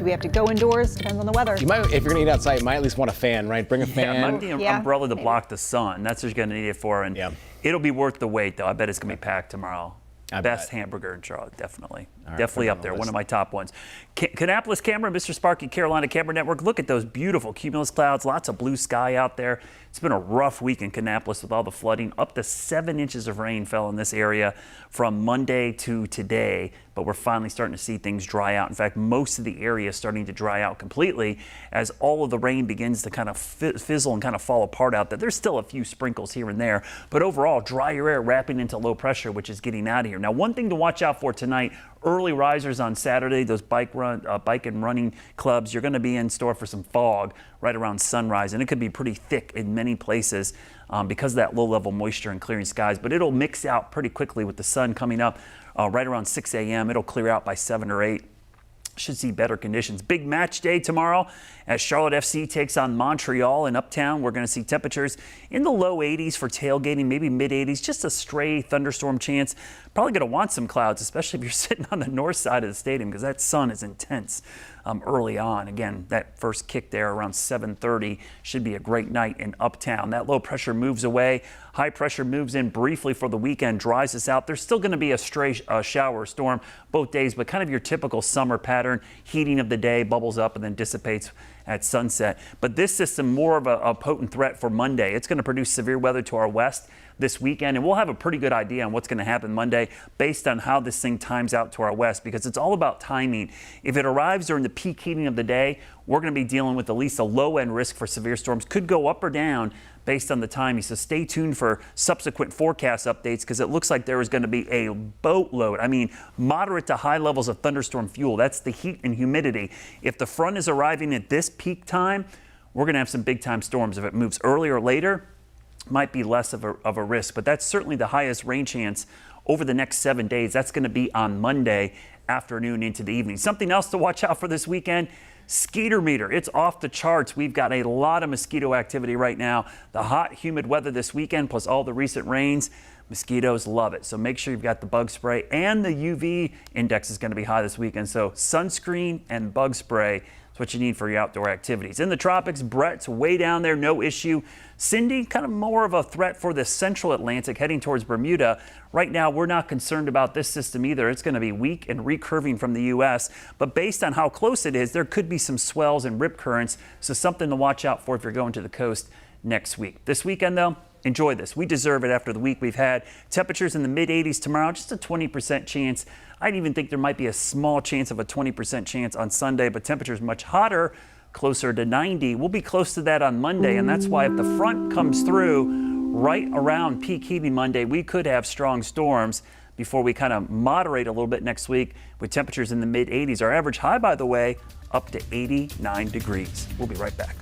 Do we have to go indoors? Depends on the weather. You might, if you're gonna eat outside, you might at least want a fan, right? Bring a fan. Might need an umbrella to block the sun. That's what you're gonna need it for. And it'll be worth the wait, though. I bet it's gonna be packed tomorrow. Best hamburger in Charlotte, definitely. Right, definitely up there, one of my top ones. Kannapolis camera, Mr. Sparky, Carolina Camera Network. Look at those beautiful cumulus clouds, lots of blue sky out there. It's been a rough week in Kannapolis with all the flooding. Up to 7 inches of rain fell in this area from Monday to today, but we're finally starting to see things dry out. In fact, most of the area is starting to dry out completely as all of the rain begins to kind of fizzle and kind of fall apart out there. There's still a few sprinkles here and there, but overall, drier air wrapping into low pressure, which is getting out of here. Now, one thing to watch out for tonight, early risers on Saturday, those bike and running clubs, you're going to be in store for some fog right around sunrise, and it could be pretty thick in many places because of that low-level moisture and clearing skies, but it'll mix out pretty quickly with the sun coming up right around 6 a.m. It'll clear out by 7 or 8. Should see better conditions. Big match day tomorrow as Charlotte FC takes on Montreal in Uptown. We're going to see temperatures in the low 80s for tailgating, maybe mid 80s, just a stray thunderstorm chance. Probably going to want some clouds, especially if you're sitting on the north side of the stadium because that sun is intense early on. Again, that first kick there around 7:30 should be a great night in Uptown. That low pressure moves away. High pressure moves in briefly for the weekend, dries us out. There's still going to be a stray shower or storm both days, but kind of your typical summer pattern, heating of the day, bubbles up and then dissipates at sunset. But this system, more of a potent threat for Monday. It's going to produce severe weather to our west this weekend, and we'll have a pretty good idea on what's going to happen Monday based on how this thing times out to our west, because it's all about timing. If it arrives during the peak heating of the day, we're going to be dealing with at least a low-end risk for severe storms. Could go up or down based on the timing. So stay tuned for subsequent forecast updates because it looks like there is going to be a boatload. I mean, moderate to high levels of thunderstorm fuel. That's the heat and humidity. If the front is arriving at this peak time, we're going to have some big-time storms. If it moves earlier or later, might be less of a risk, but that's certainly the highest rain chance over the next 7 days. That's going to be on Monday afternoon into the evening. Something else to watch out for this weekend, mosquito meter. It's off the charts. We've got a lot of mosquito activity right now. The hot, humid weather this weekend plus all the recent rains, mosquitoes love it. So make sure you've got the bug spray, and the UV index is going to be high this weekend. So sunscreen and bug spray, what you need for your outdoor activities. In the tropics, Brett's way down there, no issue. Cindy, kind of more of a threat for the central Atlantic heading towards Bermuda. Right now, we're not concerned about this system either. It's going to be weak and recurving from the U.S., but based on how close it is, there could be some swells and rip currents, so something to watch out for if you're going to the coast next week. This weekend, though, enjoy this. We deserve it after the week we've had. Temperatures in the mid-80s tomorrow, just a 20% chance. I'd even think there might be a small chance of a 20% chance on Sunday, but temperatures much hotter, closer to 90. We'll be close to that on Monday, and that's why if the front comes through right around peak heating Monday, we could have strong storms before we kind of moderate a little bit next week with temperatures in the mid-80s. Our average high, by the way, up to 89 degrees. We'll be right back.